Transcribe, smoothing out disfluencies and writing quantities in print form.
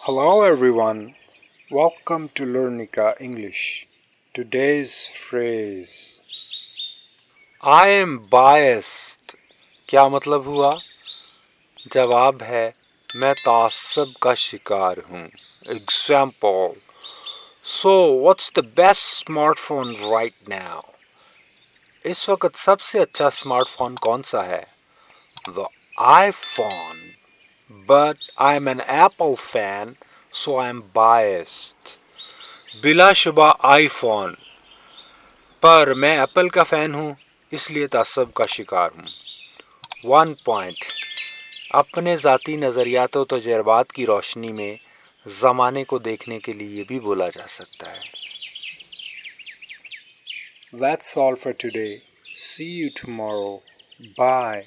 Hello everyone, welcome to Learnica English. Today's phrase I am biased क्या मतलब हुआ? जवाब है मैं तासब का शिकार हूँ. Example So what's the best smartphone right now? इस वक्त सबसे अच्छा स्मार्टफोन कौन सा है? The iPhone. But I'm an Apple fan, so I'm biased. बिलाशुबा आईफोन, पर मैं एप्पल का फ़ैन हूँ इसलिए तासब का शिकार हूँ. 1 पॉइंट. अपने ज़ाती नज़रियात व तजर्बात की रोशनी में ज़माने को देखने के लिए भी बोला जा सकता है. That's all for today. See you tomorrow. Bye.